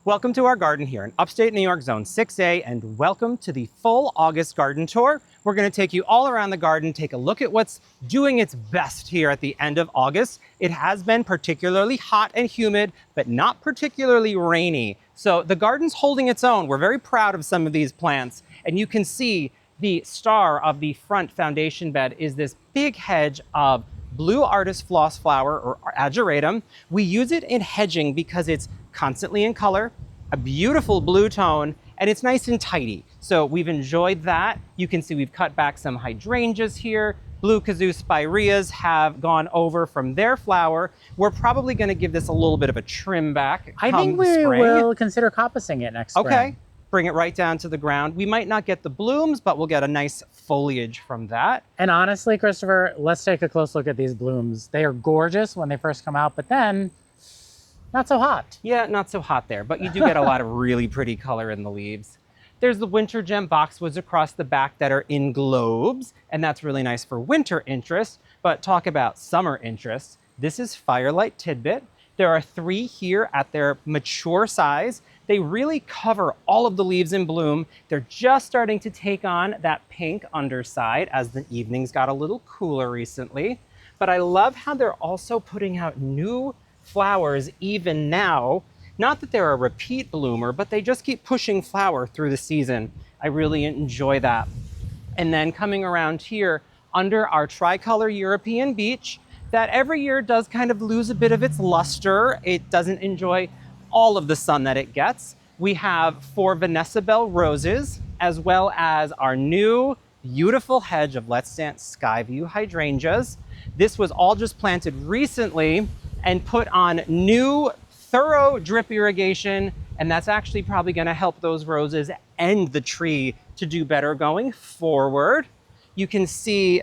Welcome to our garden here in upstate New York, Zone 6A, and welcome to the full August garden tour. We're going to take you all around the garden, take a look at what's doing its best here at the end of August. It has been particularly hot and humid, but not particularly rainy. So the garden's holding its own. We're very proud of some of these plants, and you can see the star of the front foundation bed is this big hedge of blue artist floss flower, or ageratum. We use it in hedging because it's constantly in color, a beautiful blue tone, and it's nice and tidy. So we've enjoyed that. You can see we've cut back some hydrangeas here. Blue kazoo spireas have gone over from their flower. We're probably going to give this a little bit of a trim back. I think we will consider coppicing it next spring. Okay, bring it right down to the ground. We might not get the blooms, but we'll get a nice foliage from that. And honestly, Christopher, let's take a close look at these blooms. They are gorgeous when they first come out, but then not so hot. Yeah, not so hot there, but you do get a lot of really pretty color in the leaves. There's the winter gem boxwoods across the back that are in globes, and that's really nice for winter interest. But talk about summer interest. This is Firelight Tidbit. There are 3 here at their mature size. They really cover all of the leaves in bloom. They're just starting to take on that pink underside as the evenings got a little cooler recently. But I love how they're also putting out new flowers even now. Not that they're a repeat bloomer, but they just keep pushing flower through the season. I really enjoy that. And then coming around here under our tricolor European beech, that every year does kind of lose a bit of its luster. It doesn't enjoy all of the sun that it gets. We have 4 Invincibelle roses, as well as our new beautiful hedge of Let's Dance Skyview hydrangeas. This was all just planted recently and put on new thorough drip irrigation, and that's actually probably going to help those roses and the tree to do better going forward. You can see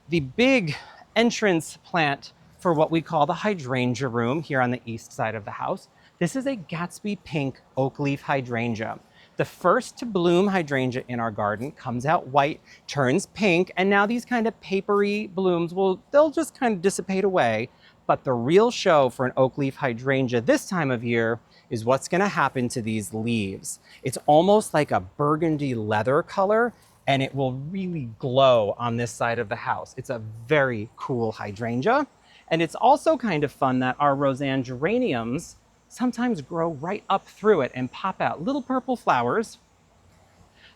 the big entrance plant for what we call the hydrangea room here on the east side of the house. This is a Gatsby Pink oakleaf hydrangea. The first to bloom hydrangea in our garden comes out white, turns pink, and now these kind of papery blooms they'll just kind of dissipate away. But the real show for an oakleaf hydrangea this time of year is what's going to happen to these leaves. It's almost like a burgundy leather color, and it will really glow on this side of the house. It's a very cool hydrangea. And it's also kind of fun that our Roseanne geraniums sometimes grow right up through it and pop out little purple flowers.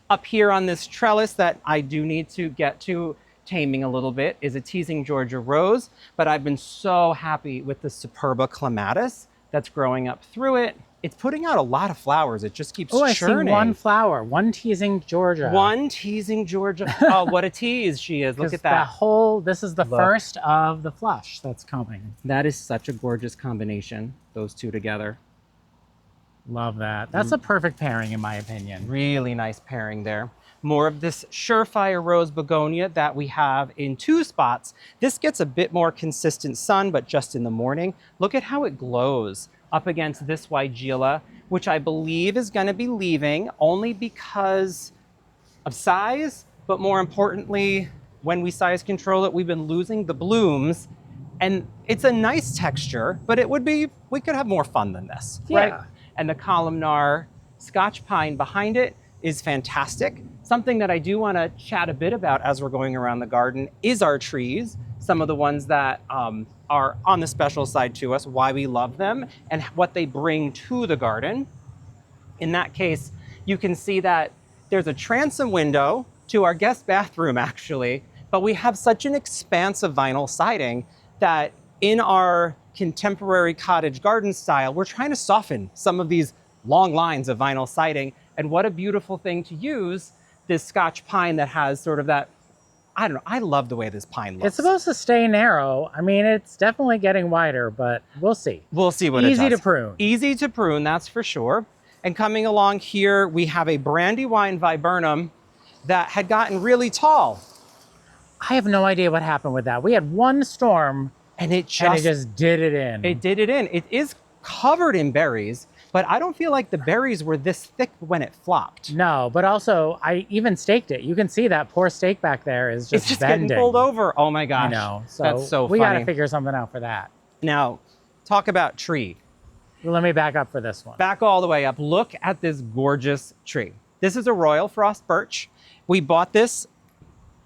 Up here on this trellis that I do need to get to taming a little bit is a teasing Georgia rose, but I've been so happy with the Superba clematis that's growing up through it. It's putting out a lot of flowers. It just keeps churning. I see one flower, one teasing Georgia. One teasing Georgia. Oh, what a tease she is. Look at that. This is the first of the flush that's coming. That is such a gorgeous combination, those two together. Love that. That's a perfect pairing in my opinion. Really nice pairing there. More of this surefire rose begonia that we have in 2 spots. This gets a bit more consistent sun, but just in the morning. Look at how it glows up against this Weigela, which I believe is going to be leaving only because of size, but more importantly, when we size control it, we've been losing the blooms. And it's a nice texture, but we could have more fun than this, right? And the columnar Scotch pine behind it is fantastic. Something that I do want to chat a bit about as we're going around the garden is our trees. Some of the ones that are on the special side to us, why we love them, and what they bring to the garden. In that case, you can see that there's a transom window to our guest bathroom, actually, but we have such an expansive vinyl siding that in our contemporary cottage garden style, we're trying to soften some of these long lines of vinyl siding. And what a beautiful thing to use this Scotch pine that has sort of that, I don't know, I love the way this pine looks. It's supposed to stay narrow. I mean, it's definitely getting wider, but we'll see. We'll see what it does. Easy to prune. Easy to prune, that's for sure. And coming along here, we have a brandywine viburnum that had gotten really tall. I have no idea what happened with that. We had one storm and it just did it in. It did it in. It is covered in berries, but I don't feel like the berries were this thick when it flopped. No, but also I even staked it. You can see that poor stake back there is just it's bending. Getting pulled over. Oh my gosh. I know. So that's so we funny. got to figure something out for that. Now, talk about tree. Let me back up for this one. Back all the way up. Look at this gorgeous tree. This is a Royal Frost birch. We bought this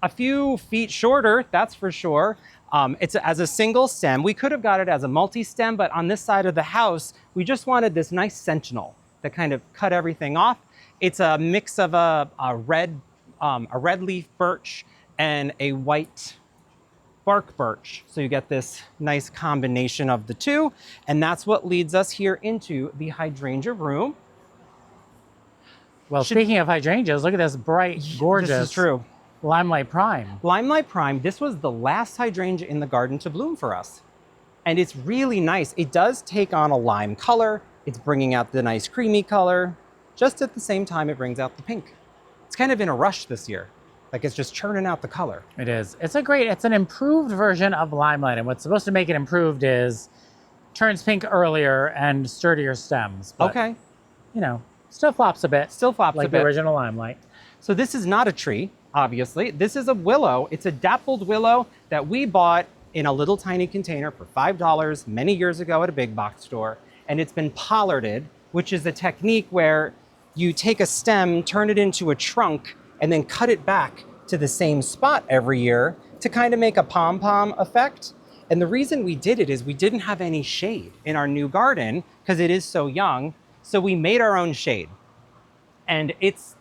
a few feet shorter, that's for sure. It's as a single stem. We could have got it as a multi-stem, but on this side of the house, we just wanted this nice sentinel that kind of cut everything off. It's a mix of a red leaf birch and a white bark birch. So you get this nice combination of the two. And that's what leads us here into the hydrangea room. Well, speaking of hydrangeas, look at this bright, gorgeous. This is true. Limelight Prime. Limelight Prime, this was the last hydrangea in the garden to bloom for us. And it's really nice. It does take on a lime color. It's bringing out the nice creamy color. Just at the same time, it brings out the pink. It's kind of in a rush this year. Like it's just churning out the color. It is. It's an improved version of Limelight. And what's supposed to make it improved is turns pink earlier and sturdier stems. But, okay. You know, still flops a bit. Still flops a bit. Like the original Limelight. So this is not a tree, obviously. This is a willow. It's a dappled willow that we bought in a little tiny container for $5 many years ago at a big box store. And it's been pollarded, which is a technique where you take a stem, turn it into a trunk, and then cut it back to the same spot every year to kind of make a pom-pom effect. And the reason we did it is we didn't have any shade in our new garden because it is so young. So we made our own shade. And it's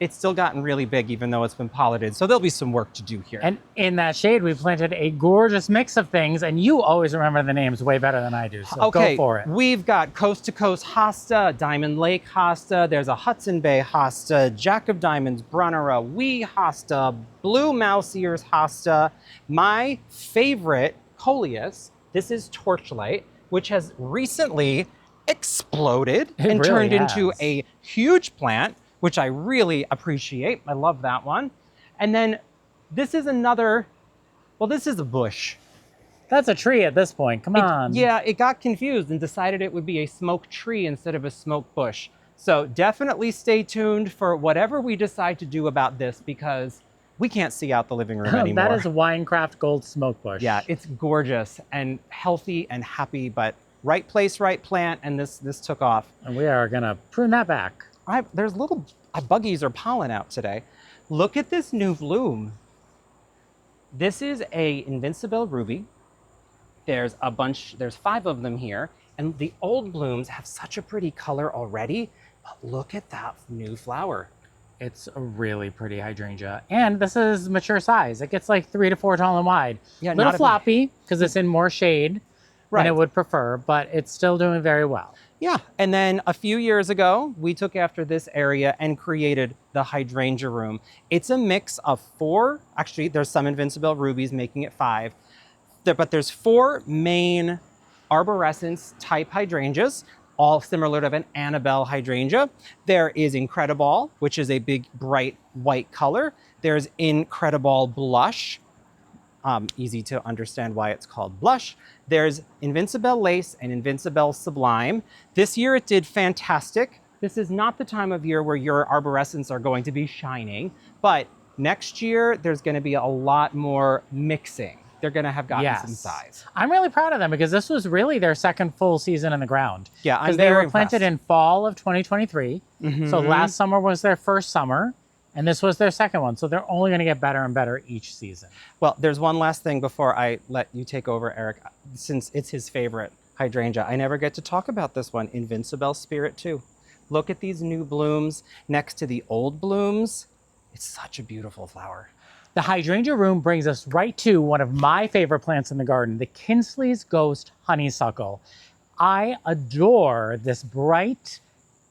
still gotten really big even though it's been pollarded. So there'll be some work to do here. And in that shade, we planted a gorgeous mix of things. And you always remember the names way better than I do. So okay, go for it. We've got Coast to Coast hosta, Diamond Lake hosta. There's a Hudson Bay hosta, Jack of Diamonds, brunnera, wee hosta, blue mouse ears hosta. My favorite coleus, this is Torchlight, which has recently exploded and really turned has. into a huge plant, which I really appreciate. I love that one. And then this is another, well, this is a bush. That's a tree at this point. Come on. Yeah, it got confused and decided it would be a smoke tree instead of a smoke bush. So definitely stay tuned for whatever we decide to do about this because we can't see out the living room anymore. That is a Winecraft Gold Smoke Bush. Yeah, it's gorgeous and healthy and happy, but right place, right plant, and this took off. And we are gonna prune that back. There's little buggies or pollen out today. Look at this new bloom. This is a Invincibelle ruby. There's 5 of them here. And the old blooms have such a pretty color already, but look at that new flower. It's a really pretty hydrangea. And this is mature size. It gets like 3 to 4 tall and wide. Yeah, little floppy because it's in more shade than it would prefer, but it's still doing very well. Yeah, and then a few years ago, we took after this area and created the hydrangea room. It's a mix of 4, actually there's some Invincibelle rubies making it 5, but there's 4 main arborescence type hydrangeas, all similar to an Annabelle hydrangea. There is Incredible, which is a big bright white color. There's Incredible Blush, easy to understand why it's called blush. There's Invincibelle Lace and Invincibelle Sublime. This year it did fantastic. This is not the time of year where your arborescens are going to be shining, but next year there's going to be a lot more mixing. They're going to have gotten some size. I'm really proud of them because this was really their second full season in the ground. Yeah, I'm because very they were impressed. planted in fall of 2023. So last summer was their first summer. And this was their second one. So they're only going to get better and better each season. Well, there's one last thing before I let you take over, Eric. Since it's his favorite hydrangea, I never get to talk about this one, Invincibelle Spirit 2. Look at these new blooms next to the old blooms. It's such a beautiful flower. The hydrangea room brings us right to one of my favorite plants in the garden, the Kinsley's Ghost Honeysuckle. I adore this bright,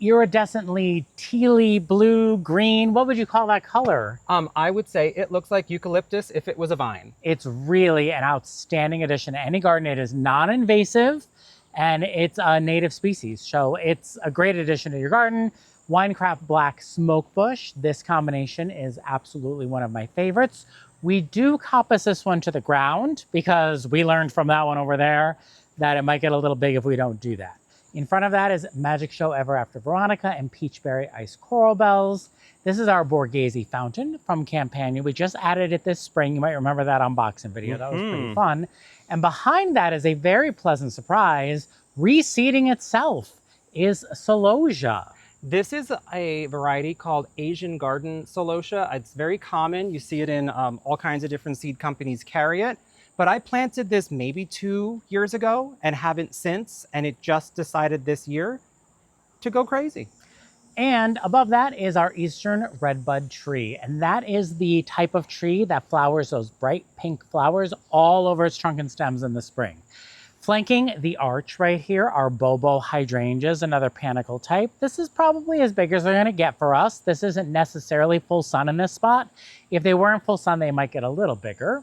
iridescently tealy blue, green. What would you call that color? I would say it looks like eucalyptus if it was a vine. It's really an outstanding addition to any garden. It is non-invasive and it's a native species. So it's a great addition to your garden. Winecraft Black Smoke Bush. This combination is absolutely one of my favorites. We do coppice this one to the ground because we learned from that one over there that it might get a little big if we don't do that. In front of that is Magic Show Ever After Veronica and Peachberry Ice Coral Bells. This is our Borghese fountain from Campania. We just added it this spring. You might remember that unboxing video. That was pretty fun. And behind that is a very pleasant surprise, Reseeding itself is celosia. This is a variety called Asian garden celosia. It's very common. You see it in all kinds of different seed companies carry it. But I planted this maybe 2 years ago and haven't since. And it just decided this year to go crazy. And above that is our eastern redbud tree. And that is the type of tree that flowers those bright pink flowers all over its trunk and stems in the spring. Flanking the arch right here are Bobo hydrangeas, another panicle type. This is probably as big as they're gonna get for us. This isn't necessarily full sun in this spot. If they were in full sun, they might get a little bigger.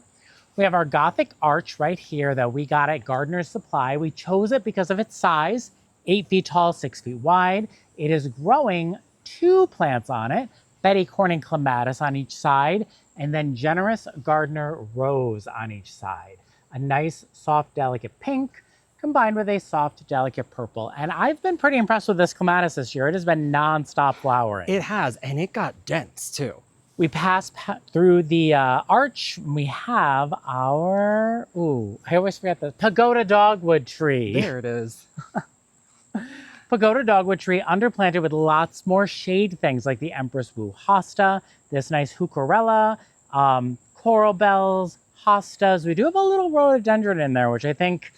We have our Gothic arch right here that we got at Gardener's Supply. We chose it because of its size, 8 feet tall, 6 feet wide. It is growing 2 plants on it, Betty Corning clematis on each side, and then generous gardener rose on each side. A nice, soft, delicate pink combined with a soft, delicate purple. And I've been pretty impressed with this clematis this year. It has been nonstop flowering. It has, and it got dense too. We pass through the arch. We have our, I always forget the pagoda dogwood tree. There it is. Pagoda dogwood tree underplanted with lots more shade things like the Empress Wu hosta, this nice heucherella, coral bells, hostas. We do have a little rhododendron in there, which I think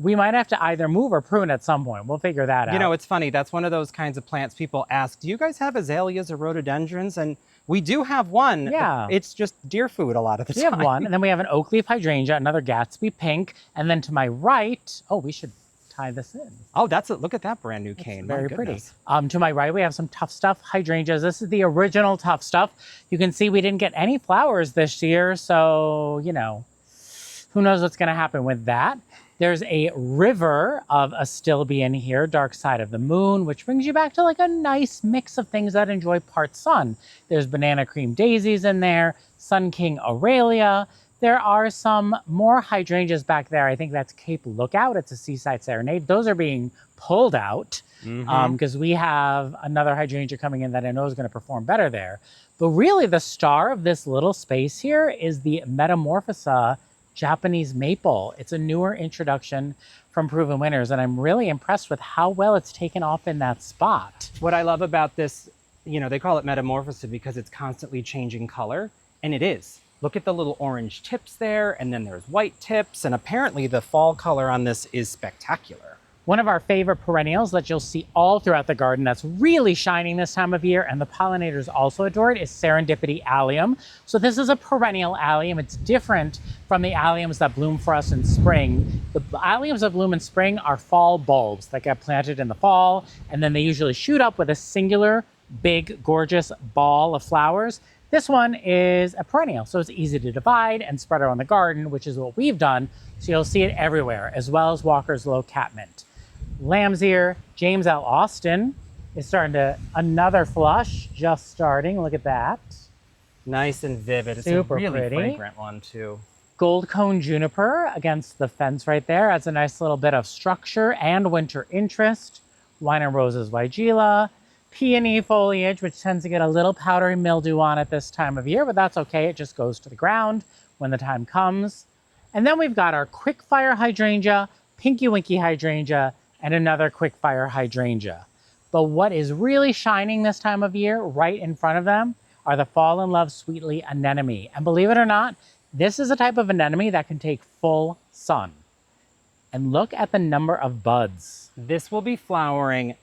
we might have to either move or prune at some point. We'll figure that out. You know, it's funny. That's one of those kinds of plants people ask, do you guys have azaleas or rhododendrons? And we do have one. Yeah. It's just deer food a lot of the time. We have one, and then we have an oakleaf hydrangea, another Gatsby Pink, and then to my right, we should tie this in. Oh, look at that brand new cane. Very pretty. To my right, we have some Tough Stuff hydrangeas. This is the original Tough Stuff. You can see we didn't get any flowers this year, so, you know, who knows what's going to happen with that. There's a river of Astilbe here, Dark Side of the Moon, which brings you back to like a nice mix of things that enjoy part sun. There's banana cream daisies in there, Sun King Aurelia. There are some more hydrangeas back there. I think that's Cape Lookout. It's a seaside serenade. Those are being pulled out because we have another hydrangea coming in that I know is going to perform better there. But really the star of this little space here is the Metamorphosa Japanese maple. It's a newer introduction from Proven Winners, and I'm really impressed with how well it's taken off in that spot. What I love about this, you know, they call it Metamorphosa because it's constantly changing color, and it is. Look at the little orange tips there, and then there's white tips, and apparently the fall color on this is spectacular. One of our favorite perennials that you'll see all throughout the garden that's really shining this time of year, and the pollinators also adore it, is Serendipity allium. So this is a perennial allium. It's different from the alliums that bloom for us in spring. The alliums that bloom in spring are fall bulbs that get planted in the fall, and then they usually shoot up with a singular, big, gorgeous ball of flowers. This one is a perennial, so it's easy to divide and spread around the garden, which is what we've done. So you'll see it everywhere, as well as Walker's Low Catmint. Lamb's Ear, James L. Austin is starting to, another flush, just starting. Look at that. Nice and vivid. It's Super a really pretty. fragrant one too. Gold Cone Juniper against the fence right there adds a nice little bit of structure and winter interest. Wine and Roses Weigela. Peony foliage, which tends to get a little powdery mildew on it this time of year, but that's okay. It just goes to the ground when the time comes. And then we've got our Quickfire Hydrangea, Pinky Winky Hydrangea, and another Quickfire Hydrangea. But what is really shining this time of year right in front of them are the Fall in Love Sweetly anemone. And believe it or not, this is a type of anemone that can take full sun. And look at the number of buds. This will be flowering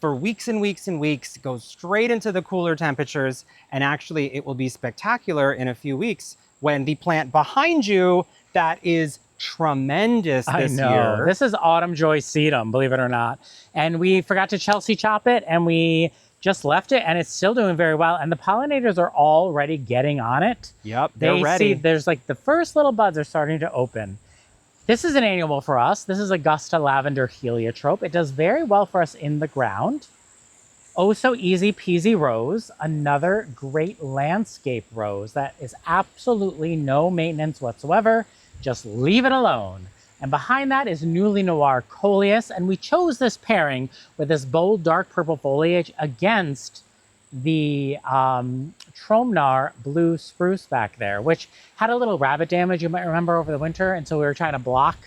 for weeks and weeks and weeks, goes straight into the cooler temperatures, and actually it will be spectacular in a few weeks when the plant behind you that is tremendous this year. This is Autumn Joy sedum, believe it or not. And we forgot to Chelsea chop it, and we just left it, and it's still doing very well. And the pollinators are already getting on it. Yep, they're ready. There's like the first little buds are starting to open. This is an annual for us. This is Augusta Lavender Heliotrope. It does very well for us in the ground. Oh So Easy Peasy Rose, another great landscape rose that is absolutely no maintenance whatsoever. Just leave it alone. And behind that is Newly Noir Coleus, and we chose this pairing with this bold dark purple foliage against the Tromnar blue spruce back there, which had a little rabbit damage, you might remember, over the winter, and so we were trying to block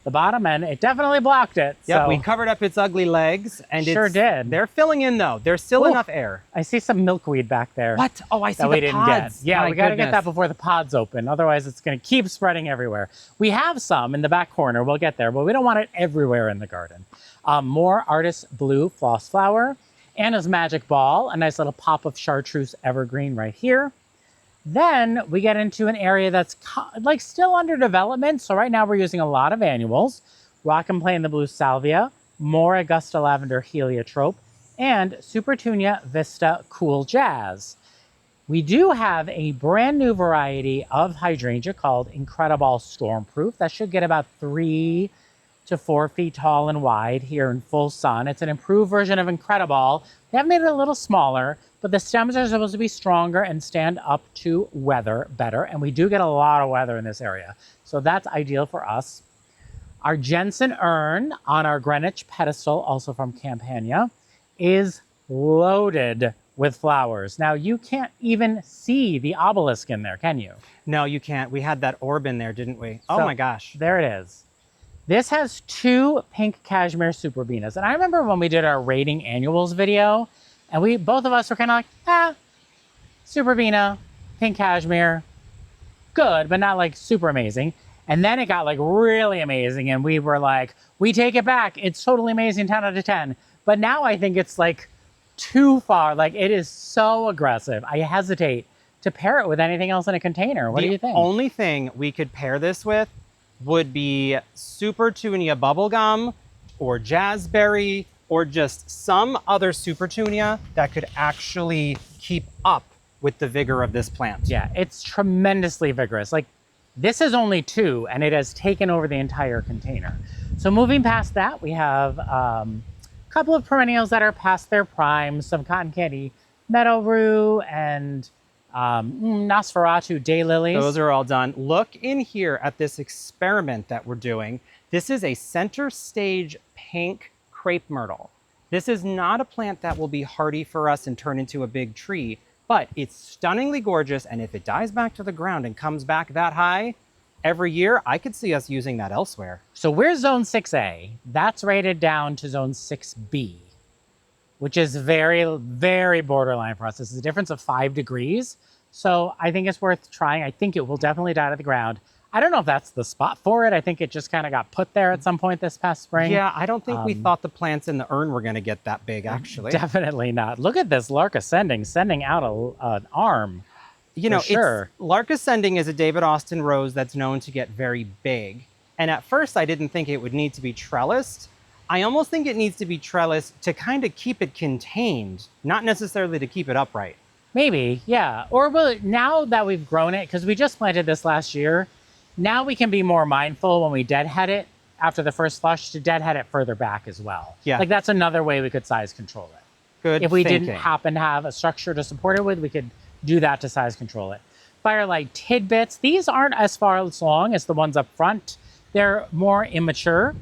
the bottom, and it definitely blocked it. Yep, so we covered up its ugly legs, and sure did. They're filling in though. There's still enough air. I see some milkweed back there. What? Oh, I see that the we didn't pods. get. Yeah, My we got to get goodness. that before the pods open. Otherwise, it's going to keep spreading everywhere. We have some in the back corner. We'll get there, but we don't want it everywhere in the garden. More artist blue floss flower, Anna's magic ball, a nice little pop of chartreuse evergreen right here. Then we get into an area that's like still under development. So right now we're using a lot of annuals. Rock and Play in the blue salvia, more Augusta lavender heliotrope, and Supertunia Vista Cool Jazz. We do have a brand new variety of hydrangea called Incredible Stormproof. That should get about 3 to 4 feet tall and wide here in full sun. It's an improved version of Incredible. They have made it a little smaller, but the stems are supposed to be stronger and stand up to weather better. And we do get a lot of weather in this area. So that's ideal for us. Our Jensen urn on our Greenwich pedestal, also from Campania, is loaded with flowers. Now, you can't even see the obelisk in there, can you? No, you can't. We had that orb in there, didn't we? Oh So, my gosh. There it is. This has 2 pink cashmere superbenas. And I remember when we did our rating annuals video, and both of us were kind of like, superbena, pink cashmere, good, but not like super amazing. And then it got like really amazing, and we were like, we take it back. It's totally amazing, 10 out of 10. But now I think it's like too far. Like, it is so aggressive. I hesitate to pair it with anything else in a container. What do you think? The only thing we could pair this with would be Supertunia bubblegum or jazzberry or just some other Supertunia that could actually keep up with the vigor of this plant. Yeah, it's tremendously vigorous. Like, this is only 2 and it has taken over the entire container. So moving past that, we have a couple of perennials that are past their prime, some cotton candy meadow rue and Nosferatu daylilies. Those are all done. Look in here at this experiment that we're doing. This is a center stage pink crepe myrtle. This is not a plant that will be hardy for us and turn into a big tree, but it's stunningly gorgeous. And if it dies back to the ground and comes back that high every year, I could see us using that elsewhere. So we're zone 6A. That's rated down to zone 6B, which is very, very borderline for us. This is a difference of 5 degrees. So I think it's worth trying. I think it will definitely die to the ground. I don't know if that's the spot for it. I think it just kind of got put there at some point this past spring. Yeah, I don't think we thought the plants in the urn were going to get that big, actually. Definitely not. Look at this Lark Ascending, sending out an arm. You know, sure. Lark Ascending is a David Austin rose that's known to get very big. And at first, I didn't think it would need to be trellised. I almost think it needs to be trellised to kind of keep it contained, not necessarily to keep it upright. Maybe, yeah. Or now that we've grown it, because we just planted this last year, now we can be more mindful when we deadhead it after the first flush to deadhead it further back as well. Yeah. Like, that's another way we could size control it. Good If we thinking. didn't happen to have a structure to support it with, we could do that to size control it. Firelight tidbits. These aren't as far along as the ones up front. They're more immature,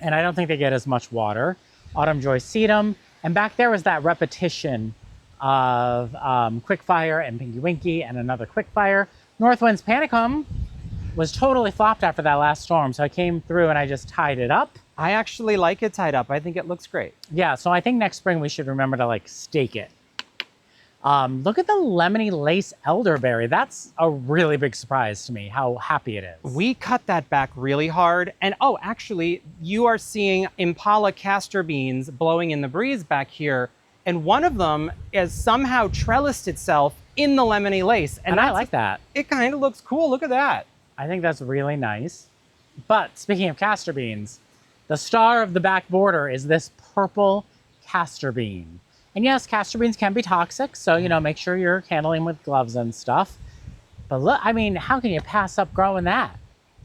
and I don't think they get as much water. Autumn Joy sedum. And back there was that repetition of Quickfire and Pinky Winky and another Quickfire. Northwind's Panicum was totally flopped after that last storm, so I came through and I just tied it up. I actually like it tied up. I think it looks great. Yeah, so I think next spring we should remember to like stake it. Look at the lemony lace elderberry. That's a really big surprise to me, how happy it is. We cut that back really hard. And oh, actually, you are seeing Impala castor beans blowing in the breeze back here. And one of them has somehow trellised itself in the lemony lace. And I like that. It kind of looks cool. Look at that. I think that's really nice. But speaking of castor beans, the star of the back border is this purple castor bean. And yes, castor beans can be toxic, so, you know, make sure you're handling with gloves and stuff. But look, I mean, how can you pass up growing that?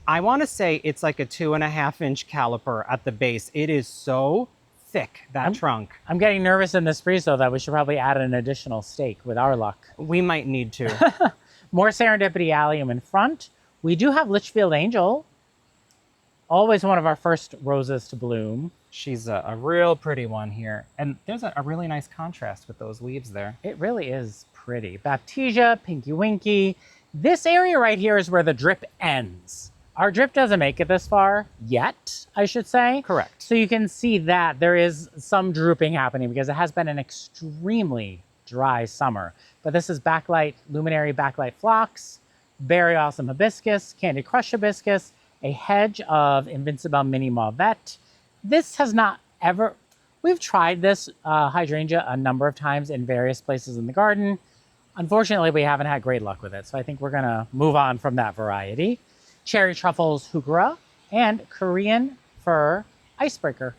I want to say it's like a 2.5-inch caliper at the base. It is so thick, that trunk. I'm getting nervous in this freeze, though, that we should probably add an additional stake with our luck. We might need to. More Serendipity allium in front. We do have Litchfield Angel. Always one of our first roses to bloom. She's a real pretty one here. And there's a really nice contrast with those leaves there. It really is pretty. Baptisia, Pinky Winky. This area right here is where the drip ends. Our drip doesn't make it this far yet, I should say. Correct. So you can see that there is some drooping happening because it has been an extremely dry summer. But this is backlight, luminary backlight phlox, very awesome hibiscus, Candy Crush hibiscus, a hedge of Invincibelle mini mauvette. This has not ever, we've tried this hydrangea a number of times in various places in the garden. Unfortunately, we haven't had great luck with it. So I think we're gonna move on from that variety. Cherry truffles heuchera, and Korean fir icebreaker.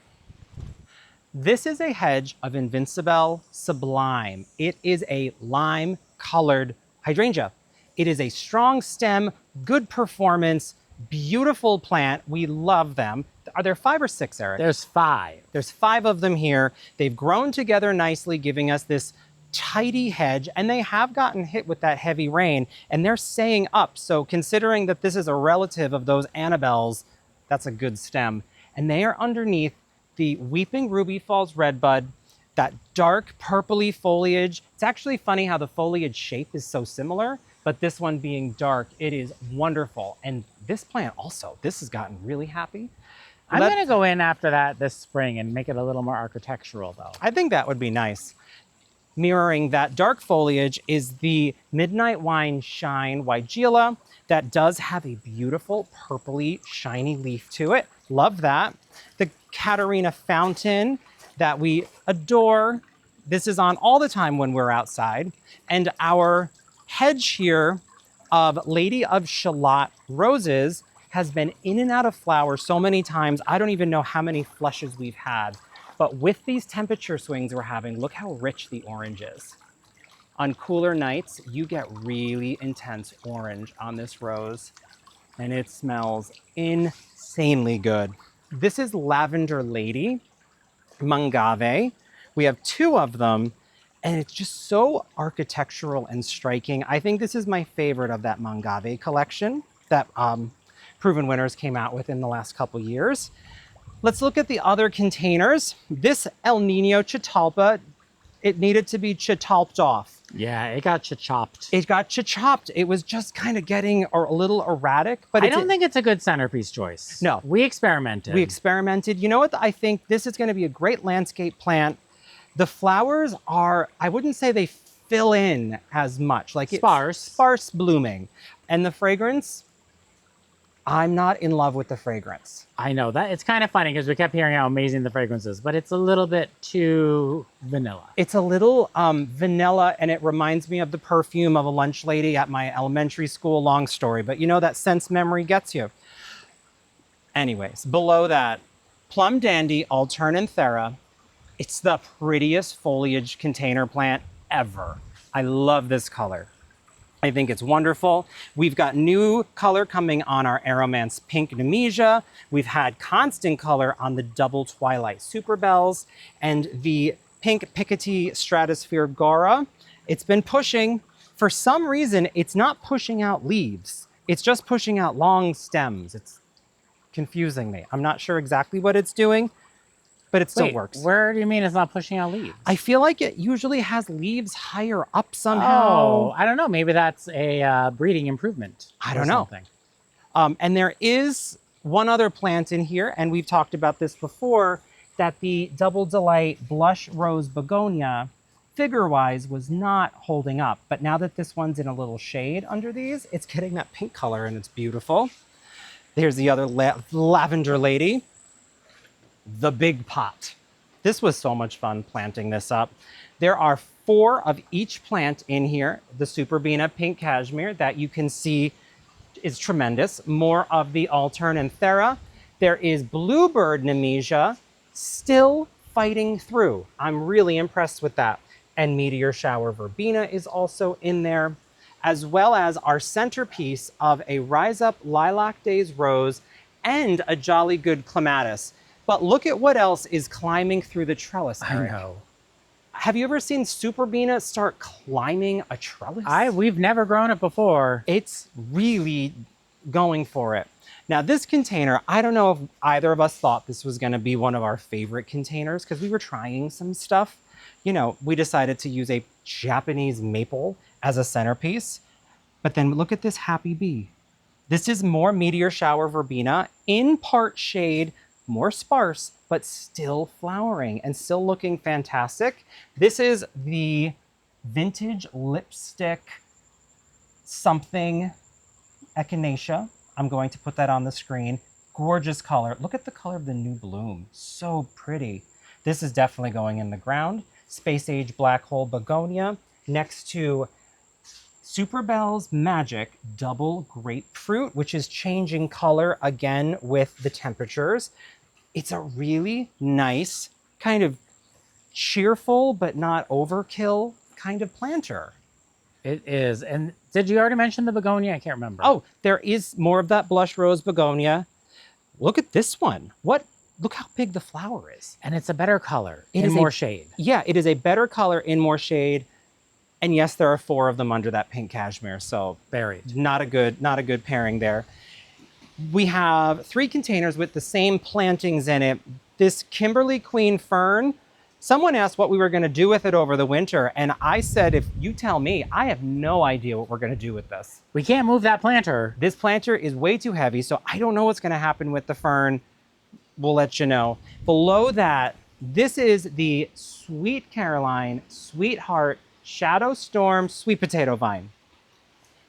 This is a hedge of Invincibelle Sublime. It is a lime colored hydrangea. It is a strong stem, good performance, beautiful plant. We love them. Are there 5 or 6, Eric? There's 5. There's 5 of them here. They've grown together nicely, giving us this tidy hedge, and they have gotten hit with that heavy rain, and they're staying up. So considering that this is a relative of those Annabelles, that's a good stem. And they are underneath the Weeping Ruby Falls redbud, that dark purpley foliage. It's actually funny how the foliage shape is so similar, but this one being dark, it is wonderful. And this plant also, this has gotten really happy. I'm gonna go in after that this spring and make it a little more architectural though. I think that would be nice. Mirroring that dark foliage is the Midnight Wine Shine Weigela that does have a beautiful purpley shiny leaf to it. Love that. The Katarina Fountain that we adore. This is on all the time when we're outside. And our hedge here of Lady of Shalott roses has been in and out of flower so many times. I don't even know how many flushes we've had. But with these temperature swings we're having, look how rich the orange is. On cooler nights, you get really intense orange on this rose, and it smells insanely good. This is Lavender Lady, Mangave. We have 2 of them, and it's just so architectural and striking. I think this is my favorite of that Mangave collection that Proven Winners came out with in the last couple years. Let's look at the other containers. This El Nino Chitalpa, it needed to be chitalped off. Yeah, it got chopped. It got chopped. It was just kind of getting a little erratic. But I don't think it's a good centerpiece choice. No. We experimented. You know what? I think this is going to be a great landscape plant. The flowers are, I wouldn't say they fill in as much. Like sparse. Sparse blooming. And the fragrance, I'm not in love with the fragrance. I know that. It's kind of funny because we kept hearing how amazing the fragrance is, but it's a little bit too vanilla. It's a little vanilla, and it reminds me of the perfume of a lunch lady at my elementary school. Long story, but you know that sense memory gets you. Anyways, below that, Plum Dandy Alternanthera. It's the prettiest foliage container plant ever. I love this color. I think it's wonderful. We've got new color coming on our Aromance Pink Nemesia. We've had constant color on the Double Twilight Superbells and the Pink Picotee Stratosphere Gora. It's been pushing. For some reason, it's not pushing out leaves. It's just pushing out long stems. It's confusing me. I'm not sure exactly what it's doing, but it still works. Where do you mean it's not pushing out leaves? I feel like it usually has leaves higher up somehow. Oh, I don't know. Maybe that's a breeding improvement. I don't know. And there is one other plant in here, and we've talked about this before, that the Double Delight Blush Rose Begonia, figure-wise, was not holding up. But now that this one's in a little shade under these, it's getting that pink color, and it's beautiful. There's the other Lavender Lady. The Big Pot. This was so much fun planting this up. There are 4 of each plant in here. The Superbena Pink Cashmere that you can see is tremendous. More of the Alternanthera. There is Bluebird Nemesia still fighting through. I'm really impressed with that. And Meteor Shower Verbena is also in there, as well as our centerpiece of a Rise Up Lilac Days Rose and a Jolly Good Clematis. But look at what else is climbing through the trellis, Eric. I know. Have you ever seen Superbena start climbing a trellis? We've never grown it before. It's really going for it. Now this container, I don't know if either of us thought this was gonna be one of our favorite containers because we were trying some stuff. You know, we decided to use a Japanese maple as a centerpiece. But then look at this happy bee. This is more meteor shower verbena, in part shade, more sparse, but still flowering and still looking fantastic. This is the vintage lipstick something echinacea. I'm going to put that on the screen. Gorgeous color. Look at the color of the new bloom. So pretty. This is definitely going in the ground. Space Age Black Hole Begonia next to Superbell's Magic Double Grapefruit, which is changing color again with the temperatures. It's a really nice, kind of cheerful but not overkill kind of planter. It is. And did you already mention the begonia? I can't remember. Oh, there is more of that blush rose begonia. Look at this one. Look how big the flower is. And it's a better color It in is more shade. Yeah, it is a better color in more shade. And yes, there are 4 of them under that pink cashmere. So Buried. not a good pairing there. We have 3 containers with the same plantings in it. This Kimberly Queen fern, someone asked what we were going to do with it over the winter. And I said, if you tell me, I have no idea what we're going to do with this. We can't move that planter. This planter is way too heavy, so I don't know what's going to happen with the fern. We'll let you know. Below that, this is the Sweet Caroline, Sweetheart, Shadow Storm Sweet Potato Vine.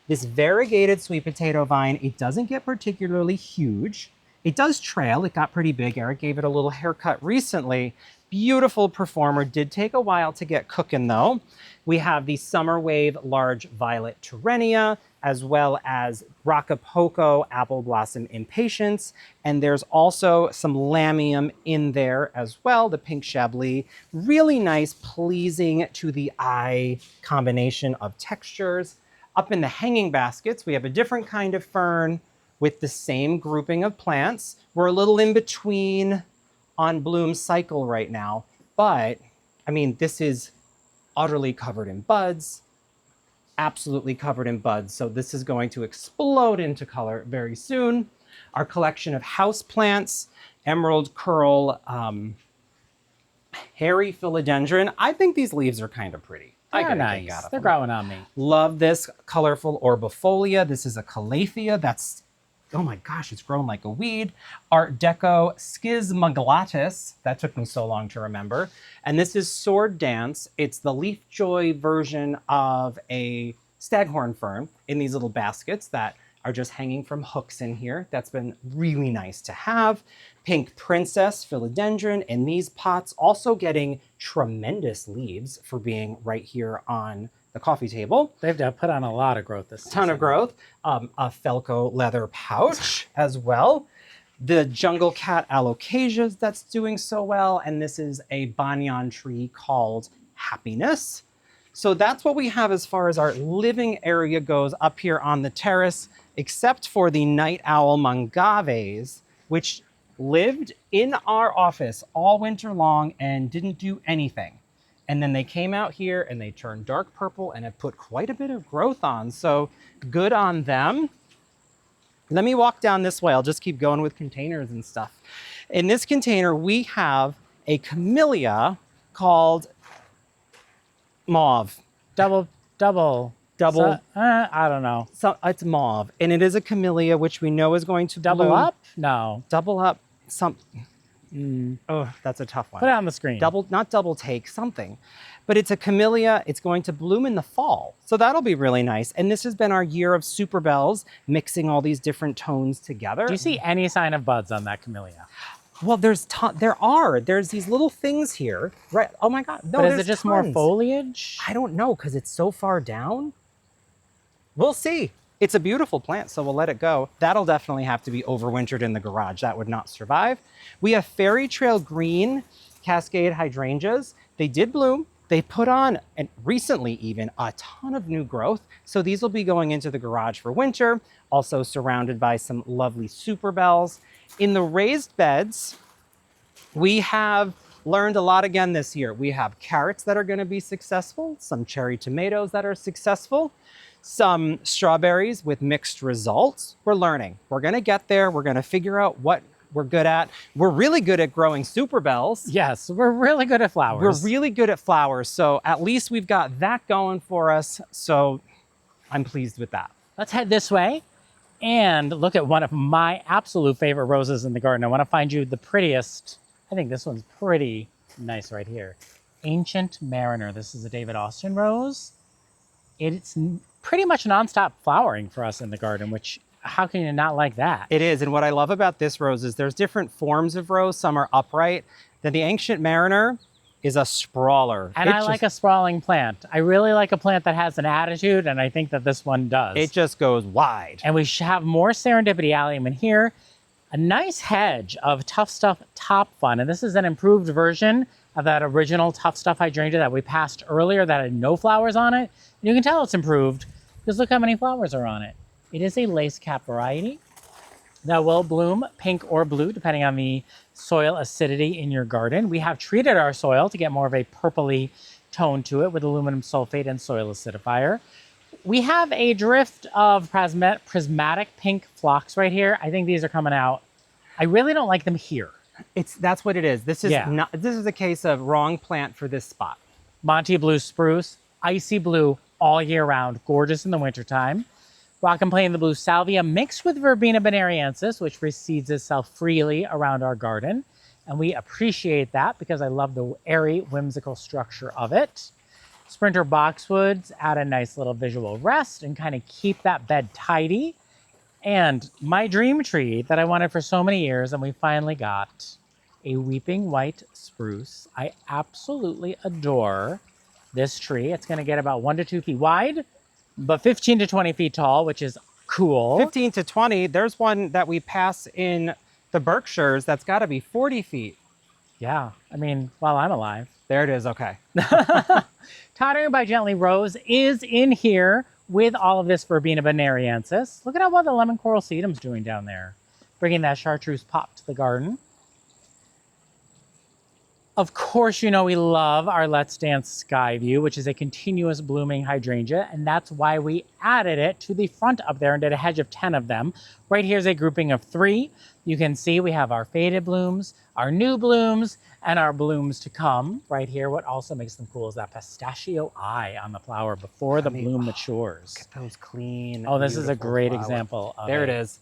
This variegated sweet potato vine, it doesn't get particularly huge. It does trail, it got pretty big. Eric gave it a little haircut recently. Beautiful performer, did take a while to get cooking though. We have the Summer Wave Large Violet Perennial, as well as Rocapoco Apple Blossom Impatience. And there's also some lamium in there as well, the pink Chablis. Really nice, pleasing to the eye combination of textures. Up in the hanging baskets, we have a different kind of fern with the same grouping of plants. We're a little in between on bloom cycle right now, but I mean, this is utterly covered in buds, absolutely covered in buds. So this is going to explode into color very soon. Our collection of house plants, emerald curl, hairy philodendron. I think these leaves are kind of pretty. They're nice. They're growing on me. Love this colorful orbifolia. This is a calathea. That's, oh my gosh, it's grown like a weed. Art Deco schismoglotis. That took me so long to remember. And this is Sword Dance. It's the leaf joy version of a staghorn fern in these little baskets that are just hanging from hooks in here. That's been really nice to have. Pink Princess Philodendron in these pots, also getting tremendous leaves for being right here on the coffee table. They've put on a lot of growth this season. Ton of growth. A Felco leather pouch as well. The Jungle Cat Alocasias that's doing so well. And this is a banyan tree called Happiness. So that's what we have as far as our living area goes up here on the terrace, except for the night owl mangaves, which lived in our office all winter long and didn't do anything. And then they came out here and they turned dark purple and have put quite a bit of growth on. So good on them. Let me walk down this way. I'll just keep going with containers and stuff. In this container, we have a camellia called Mauve. Double. So, I don't know. So it's mauve, and it is a camellia, which we know is going to Double bloom. up? No. Double up. Oh, that's a tough one. Put it on the screen. Not double take, something. But it's a camellia. It's going to bloom in the fall. So that'll be really nice. And this has been our year of Superbells, mixing all these different tones together. Do you see any sign of buds on that camellia? Well, there's these little things here, right? Oh my God. No, but is it just more tons. foliage? I don't know, because it's so far down. We'll see. It's a beautiful plant, so we'll let it go. That'll definitely have to be overwintered in the garage. That would not survive. We have Fairy Trail Green Cascade Hydrangeas. They did bloom. They put on, and recently even, a ton of new growth. So these will be going into the garage for winter, also surrounded by some lovely Superbells. In the raised beds, we have learned a lot again this year. We have carrots that are going to be successful, some cherry tomatoes that are successful, some strawberries with mixed results. We're learning. We're going to get there. We're going to figure out what we're good at. We're really good at growing Superbells. Yes, we're really good at flowers. We're really good at flowers. So at least we've got that going for us. So I'm pleased with that. Let's head this way. And look at one of my absolute favorite roses in the garden. I want to find you the prettiest. I think this one's pretty nice right here. Ancient Mariner. This is a David Austin rose. It's pretty much nonstop flowering for us in the garden, which how can you not like that? It is. And what I love about this rose is there's different forms of rose. Some are upright. Then the Ancient Mariner is a sprawler. And I like a sprawling plant. I really like a plant that has an attitude, and I think that this one does. It just goes wide. And we have more Serendipity allium in here. A nice hedge of Tough Stuff Top Fun. And this is an improved version of that original Tough Stuff hydrangea that we passed earlier that had no flowers on it. And you can tell it's improved because look how many flowers are on it. It is a lace cap variety that will bloom pink or blue depending on the soil acidity in your garden. We have treated our soil to get more of a purpley tone to it with aluminum sulfate and soil acidifier. We have a drift of prismatic pink phlox right here. I think these are coming out. I really don't like them here. That's what it is. This is not. This is a case of wrong plant for this spot. Monty blue spruce, icy blue all year round, gorgeous in the wintertime. Rock and Plain the blue salvia mixed with Verbena bonariensis, which reseeds itself freely around our garden. And we appreciate that because I love the airy, whimsical structure of it. Sprinter boxwoods add a nice little visual rest and kind of keep that bed tidy. And my dream tree that I wanted for so many years, and we finally got a weeping white spruce. I absolutely adore this tree. It's going to get about 1 to 2 feet wide, but 15 to 20 feet tall, which is cool. 15 to 20. There's one that we pass in the Berkshires that's got to be 40 feet. Yeah, I mean, while I'm alive. There it is. Okay. Tottering by Gently Rose is in here with all of this Verbena bonariensis. Look at how well the lemon coral sedum's doing down there, bringing that chartreuse pop to the garden. Of course, you know we love our Let's Dance Skyview, which is a continuous blooming hydrangea, and that's why we added it to the front up there and did a hedge of 10 of them. Right here's a grouping of 3. You can see we have our faded blooms, our new blooms, and our blooms to come. Right here, what also makes them cool is that pistachio eye on the flower before the bloom matures. Look at those clean. Oh, this is a great flowers. example of There it is.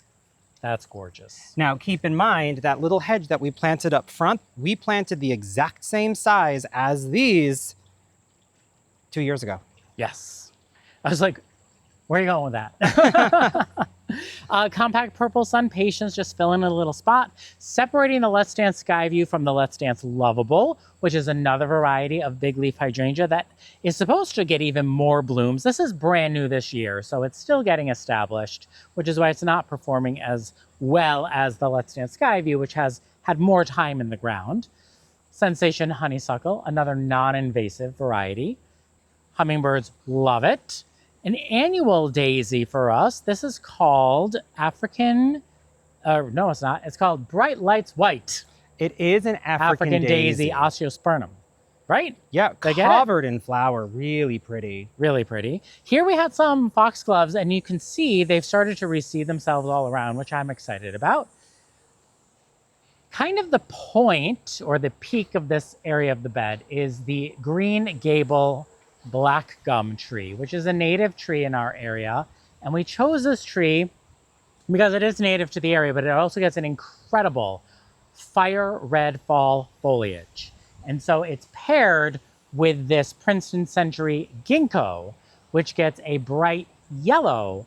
That's gorgeous. Now, keep in mind that little hedge that we planted up front, we planted the exact same size as these 2 years ago. Yes. I was like, where are you going with that? Compact Purple Sun Patience, just fill in a little spot. Separating the Let's Dance Skyview from the Let's Dance Lovable, which is another variety of big leaf hydrangea that is supposed to get even more blooms. This is brand new this year, so it's still getting established, which is why it's not performing as well as the Let's Dance Skyview, which has had more time in the ground. Sensation Honeysuckle, another non-invasive variety. Hummingbirds love it. An annual daisy for us. This is called African, no it's not. It's called Bright Lights White. It is an African daisy Osteospermum, right? Yeah, Did I get covered in flower. Really pretty. Really pretty. Here we had some foxgloves, and you can see they've started to reseed themselves all around, which I'm excited about. Kind of the point or the peak of this area of the bed is the Green Gable black gum tree, which is a native tree in our area. And we chose this tree because it is native to the area, but it also gets an incredible fire red fall foliage. And so it's paired with this Princeton Century ginkgo, which gets a bright yellow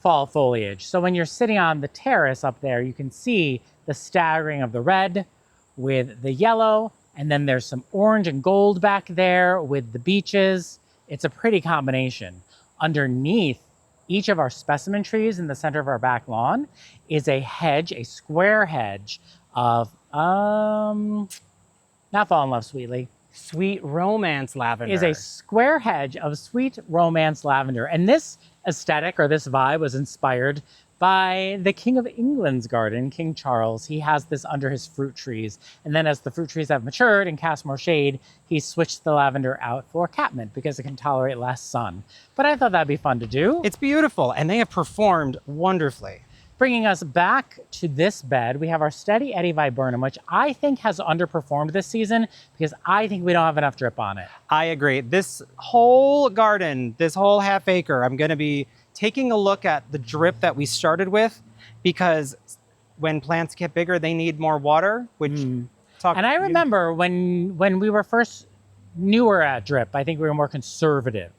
fall foliage. So when you're sitting on the terrace up there, you can see the staggering of the red with the yellow. And then there's some orange and gold back there with the beeches. It's a pretty combination. Underneath each of our specimen trees in the center of our back lawn is a hedge, a square hedge of, not Fall in Love Sweetly. Sweet Romance Lavender. Is a square hedge of Sweet Romance Lavender. And this aesthetic or this vibe was inspired by the King of England's garden, King Charles. He has this under his fruit trees. And then as the fruit trees have matured and cast more shade, he switched the lavender out for catmint because it can tolerate less sun. But I thought that'd be fun to do. It's beautiful, and they have performed wonderfully. Bringing us back to this bed, we have our Steady Eddie Viburnum, which I think has underperformed this season because I think we don't have enough drip on it. I agree. This whole garden, this whole half acre, I'm going to be taking a look at the drip that we started with, because when plants get bigger, they need more water, which And I remember when we were first newer at drip, I think we were more conservative.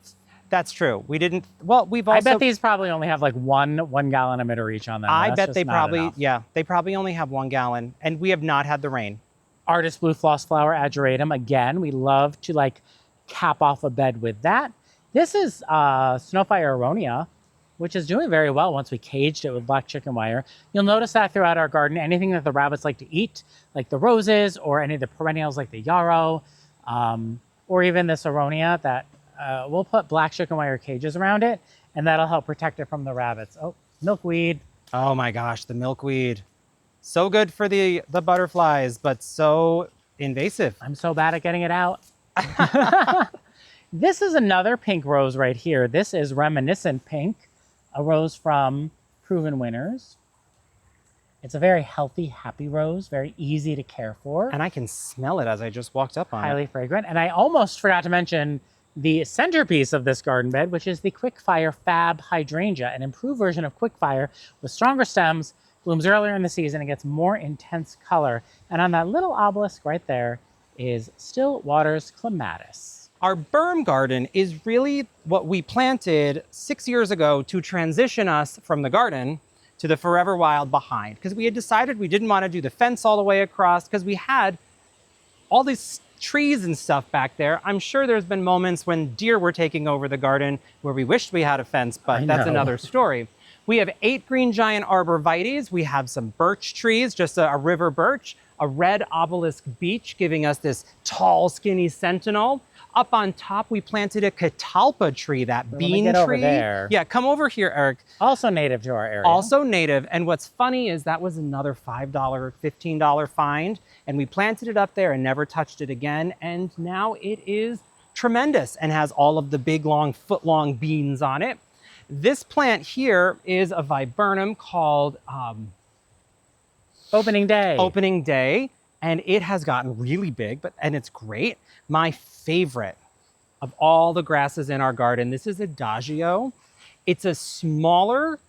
That's true. We didn't, well, we've also. I bet these probably only have like one gallon emitter each on them. I bet they probably, yeah, they probably only have 1 gallon, and we have not had the rain. Artist Blue Floss Flower Ageratum. Again, we love to like cap off a bed with that. This is Snowfire Aronia, which is doing very well once we caged it with black chicken wire. You'll notice that throughout our garden, anything that the rabbits like to eat, like the roses or any of the perennials like the yarrow, or even this Aronia, that we'll put black chicken wire cages around it, and that'll help protect it from the rabbits. Oh, milkweed. Oh my gosh, the milkweed. So good for the butterflies, but so invasive. I'm so bad at getting it out. This is another pink rose right here. This is Reminiscent Pink, a rose from Proven Winners. It's a very healthy, happy rose, very easy to care for. And I can smell it as I just walked up on it. Highly fragrant. And I almost forgot to mention the centerpiece of this garden bed, which is the Fire Fab Hydrangea, an improved version of Fire with stronger stems, blooms earlier in the season, and gets more intense color. And on that little obelisk right there is Still Waters Clematis. Our Berm garden is really what we planted 6 years ago to transition us from the garden to the Forever Wild behind, because we had decided we didn't want to do the fence all the way across, because we had all these trees and stuff back there. I'm sure there's been moments when deer were taking over the garden where we wished we had a fence, but that's another story. We have 8 green giant arborvitaes. We have some birch trees, just a river birch, a red obelisk beech giving us this tall, skinny sentinel. Up on top, we planted a catalpa tree, that bean tree. Over there. Yeah, come over here, Eric. Also native to our area. Also native. And what's funny is that was another $5, $15 find. And we planted it up there and never touched it again. And now it is tremendous and has all of the big, long, foot-long beans on it. This plant here is a viburnum called Opening Day. Opening Day. And it has gotten really big, and it's great. My favorite of all the grasses in our garden, this is Adagio. It's a smaller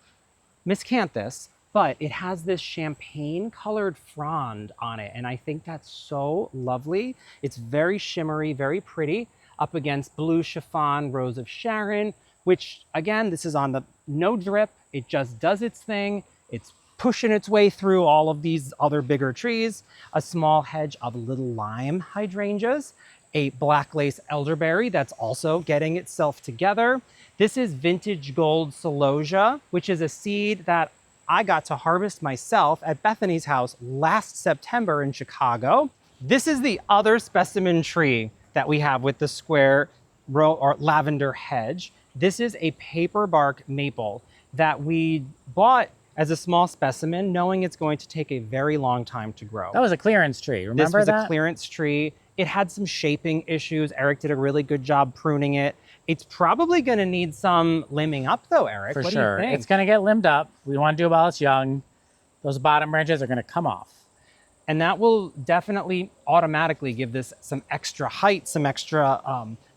miscanthus, but it has this champagne colored frond on it. And I think that's so lovely. It's very shimmery, very pretty, up against blue chiffon, rose of Sharon, which again, this is on the no drip. It just does its thing. It's pushing its way through all of these other bigger trees. A small hedge of little lime hydrangeas, a black lace elderberry that's also getting itself together. This is vintage gold celosia, which is a seed that I got to harvest myself at Bethany's house last September in Chicago. This is the other specimen tree that we have with the square row or lavender hedge. This is a paper bark maple that we bought as a small specimen, knowing it's going to take a very long time to grow. That was a clearance tree, remember that? This was a clearance tree. It had some shaping issues. Eric did a really good job pruning it. It's probably gonna need some limbing up though, Eric. For what sure, do you think? it's gonna get limbed up. We wanna do it while it's young. Those bottom branches are gonna come off. And that will definitely automatically give this some extra height, some extra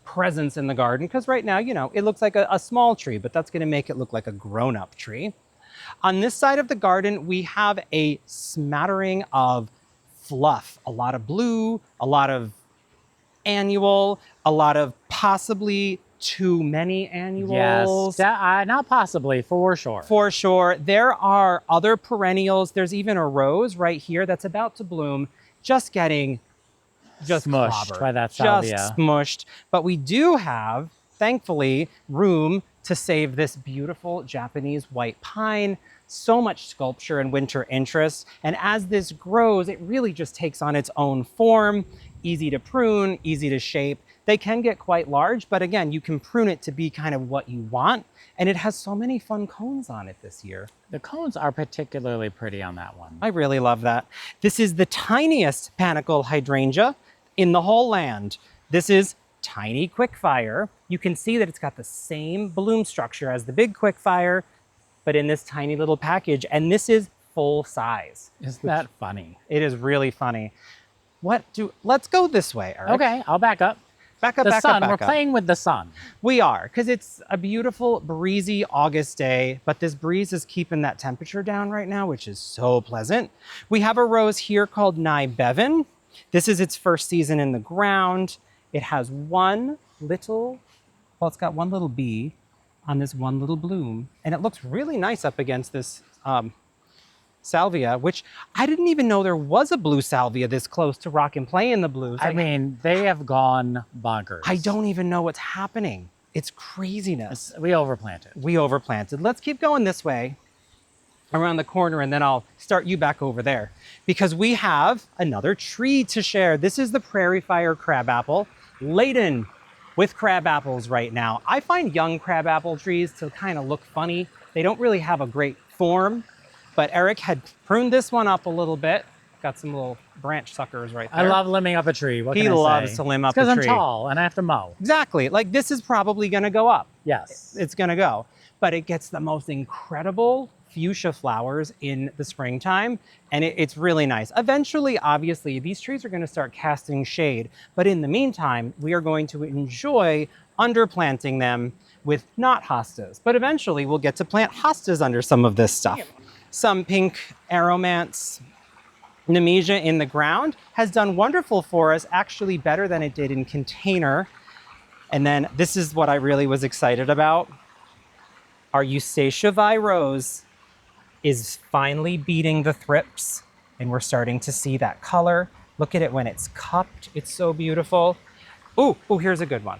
presence in the garden. Because right now, you know, it looks like a small tree, but that's gonna make it look like a grown-up tree. On this side of the garden, we have a smattering of fluff, a lot of blue, a lot of annual, a lot of possibly too many annuals. Yes, not possibly, for sure. For sure. There are other perennials. There's even a rose right here that's about to bloom, just getting smushed clobbered, by that salvia. Just smushed. But we do have, thankfully, room to save this beautiful Japanese white pine. So much sculpture and winter interest. And as this grows, it really just takes on its own form. Easy to prune, easy to shape. They can get quite large, but again, you can prune it to be kind of what you want. And it has so many fun cones on it this year. The cones are particularly pretty on that one. I really love that. This is the tiniest panicle hydrangea in the whole land. This is tiny Quickfire. You can see that it's got the same bloom structure as the big Quickfire, but in this tiny little package. And this is full size. Isn't that funny? It is really funny. Let's go this way, Eric. Okay, I'll back up. Back up, The back sun, up, back we're up. playing with the sun. We are, because it's a beautiful, breezy August day, but this breeze is keeping that temperature down right now, which is so pleasant. We have a rose here called Nye Bevan. This is its first season in the ground. It has one little, well, it's got one little bee on this one little bloom, and it looks really nice up against this salvia, which I didn't even know there was a blue salvia this close to Rock and Play in the blues. I mean, they have gone bonkers. I don't even know what's happening. It's craziness. We overplanted. We overplanted. Let's keep going this way around the corner, and then I'll start you back over there because we have another tree to share. This is the Prairie Fire crabapple, laden with crab apples right now. I find young crabapple trees to kind of look funny. They don't really have a great form, but Eric had pruned this one up a little bit. Got some little branch suckers right there. I love limbing up a tree. What He can I loves say? to limb up a Because tree. I'm tall and I have to mow. Exactly. Like this is probably gonna go up. Yes. It's gonna go. But it gets the most incredible fuchsia flowers in the springtime, and it's really nice. Eventually, obviously, these trees are gonna start casting shade, but in the meantime, we are going to enjoy underplanting them with not hostas. But eventually, we'll get to plant hostas under some of this stuff. Some pink aromance Nemesia in the ground has done wonderful for us, actually better than it did in container. And then this is what I really was excited about. Our Eustacia Vi rose is finally beating the thrips, and we're starting to see that color. Look at it when it's cupped. It's so beautiful. Oh, here's a good one.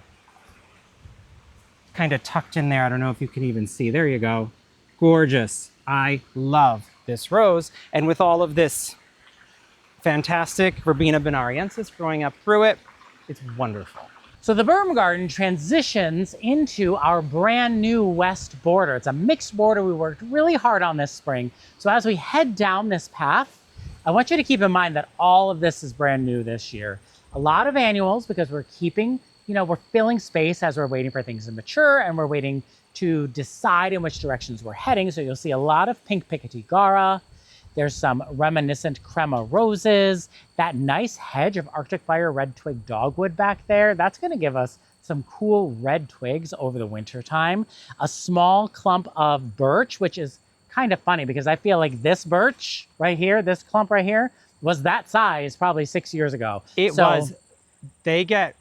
Kind of tucked in there. I don't know if you can even see. There you go. Gorgeous. I love this rose. And with all of this fantastic Verbena bonariensis growing up through it, it's wonderful. So the Berm garden transitions into our brand new west border. It's a mixed border we worked really hard on this spring. So as we head down this path, I want you to keep in mind that all of this is brand new this year. A lot of annuals because we're keeping, we're filling space as we're waiting for things to mature and we're waiting to decide in which directions we're heading. So you'll see a lot of pink Picotigara. There's some reminiscent crema roses, that nice hedge of Arctic Fire red twig dogwood back there. That's gonna give us some cool red twigs over the winter time. A small clump of birch, which is kind of funny because I feel like this birch right here, this clump right here, was that size probably 6 years ago. They get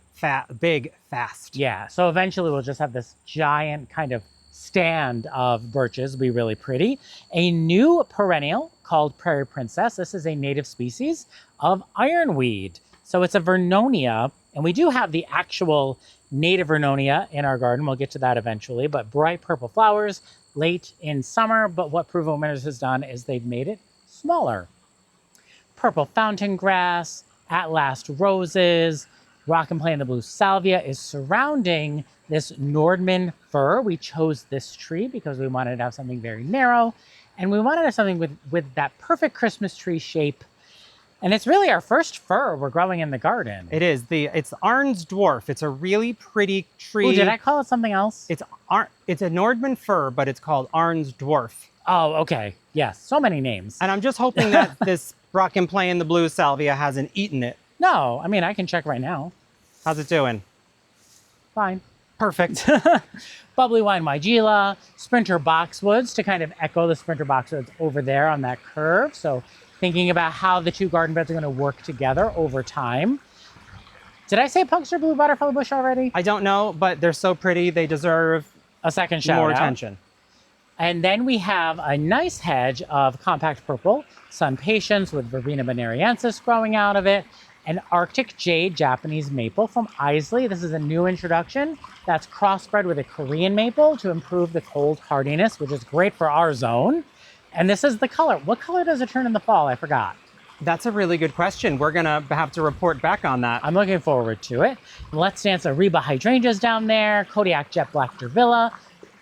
big fast. Yeah, so eventually we'll just have this giant kind of stand of birches, be really pretty. A new perennial called Prairie Princess. This is a native species of ironweed. So it's a Vernonia, and we do have the actual native Vernonia in our garden. We'll get to that eventually, but bright purple flowers late in summer. But what Provo Winners has done is they've made it smaller. Purple fountain grass, at last roses, Rock and Play in the blue salvia is surrounding this Nordman fir. We chose this tree because we wanted to have something very narrow, and we wanted to have something with that perfect Christmas tree shape. And it's really our first fir we're growing in the garden. It is. It's Arn's dwarf. It's a really pretty tree. Ooh, did I call it something else? It's a Nordman fir, but it's called Arn's dwarf. Oh, okay. Yes, so many names. And I'm just hoping that this Rock and Play in the blue salvia hasn't eaten it. No, I mean, I can check right now. How's it doing? Fine. Perfect. Bubbly Wine Weigela, Sprinter Boxwoods to kind of echo the Sprinter Boxwoods over there on that curve. So thinking about how the two garden beds are going to work together over time. Did I say Punkster Blue Butterfly Bush already? I don't know, but they're so pretty. They deserve a second shout more out. attention. And then we have a nice hedge of compact purple Sun Patience with Verbena bonariensis growing out of it. An Arctic Jade Japanese maple from Isley. This is a new introduction that's crossbred with a Korean maple to improve the cold hardiness, which is great for our zone. And this is the color. What color does it turn in the fall? I forgot. That's a really good question. We're gonna have to report back on that. I'm looking forward to it. Let's Dance Ariba Hydrangeas down there, Kodiak Jet Black Dervilla,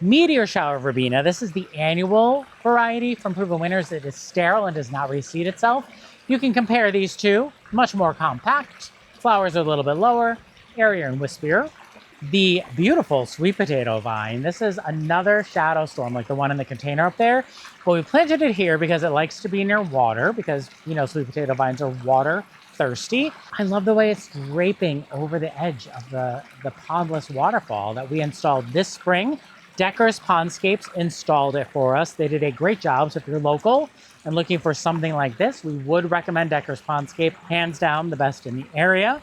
Meteor Shower Verbena. This is the annual variety from Proven Winners. It is sterile and does not reseed itself. You can compare these two, much more compact. Flowers are a little bit lower, airier and wispier. The beautiful sweet potato vine. This is another shadow storm like the one in the container up there. But we planted it here because it likes to be near water because, sweet potato vines are water thirsty. I love the way it's draping over the edge of the pondless waterfall that we installed this spring. Decker's Pondscapes installed it for us. They did a great job. So if you're local and looking for something like this, we would recommend Decker's Pondscape. Hands down, the best in the area.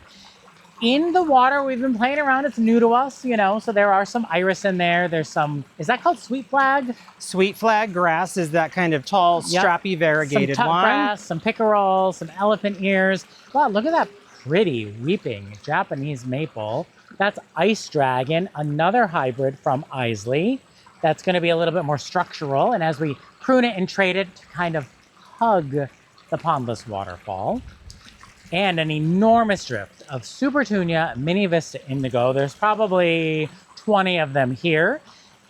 In the water, we've been playing around. It's new to us, you know, so there are some iris in there. There's some, is that called sweet flag? Sweet flag grass is that kind of tall, strappy, variegated some one. Grass, some pickerel, some elephant ears. Wow, look at that pretty weeping Japanese maple. That's Ice Dragon, another hybrid from Isley. That's going to be a little bit more structural. And as we prune it and trade it to kind of hug the pondless waterfall. And an enormous drift of Supertunia Mini Vista Indigo. There's probably 20 of them here.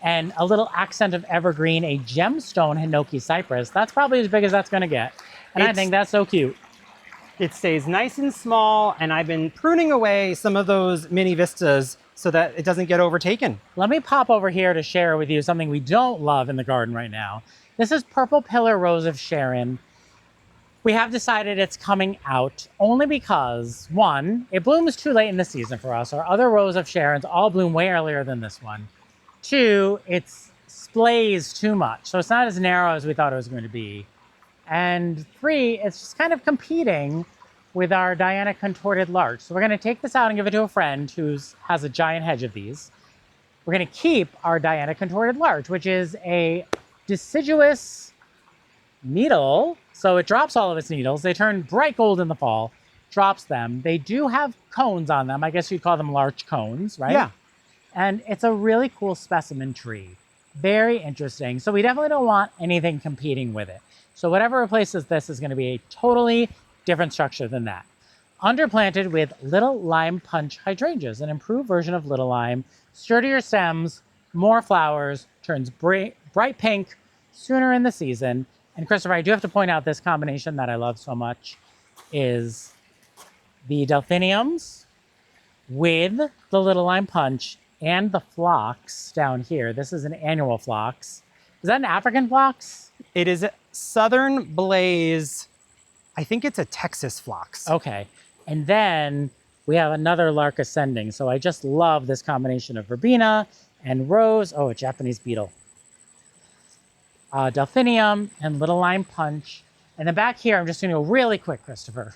And a little accent of evergreen, a gemstone Hinoki cypress. That's probably as big as that's gonna get. And I think that's so cute. It stays nice and small, and I've been pruning away some of those mini vistas so that it doesn't get overtaken. Let me pop over here to share with you something we don't love in the garden right now. This is Purple Pillar Rose of Sharon. We have decided it's coming out only because, one, it blooms too late in the season for us. Our other Rose of Sharons all bloom way earlier than this one. Two, it splays too much, so it's not as narrow as we thought it was going to be. And three, it's just kind of competing with our Diana Contorted Larch. So we're going to take this out and give it to a friend who has a giant hedge of these. We're going to keep our Diana Contorted Larch, which is a deciduous needle. So it drops all of its needles. They turn bright gold in the fall, drops them. They do have cones on them. I guess you'd call them larch cones, right? Yeah. And it's a really cool specimen tree. Very interesting. So we definitely don't want anything competing with it. So whatever replaces this is going to be a totally different structure than that. Underplanted with Little Lime Punch Hydrangeas, an improved version of Little Lime. Sturdier stems, more flowers, turns bright pink sooner in the season. And Christopher, I do have to point out this combination that I love so much is the delphiniums with the Little Lime Punch and the phlox down here. This is an annual phlox. Is that an African phlox? It is Southern Blaze. I think it's a Texas phlox. Okay. And then we have another Lark Ascending. So I just love this combination of verbena and rose. Oh, a Japanese beetle. Delphinium and Little Lime Punch. And then back here, I'm just going to go really quick, Christopher.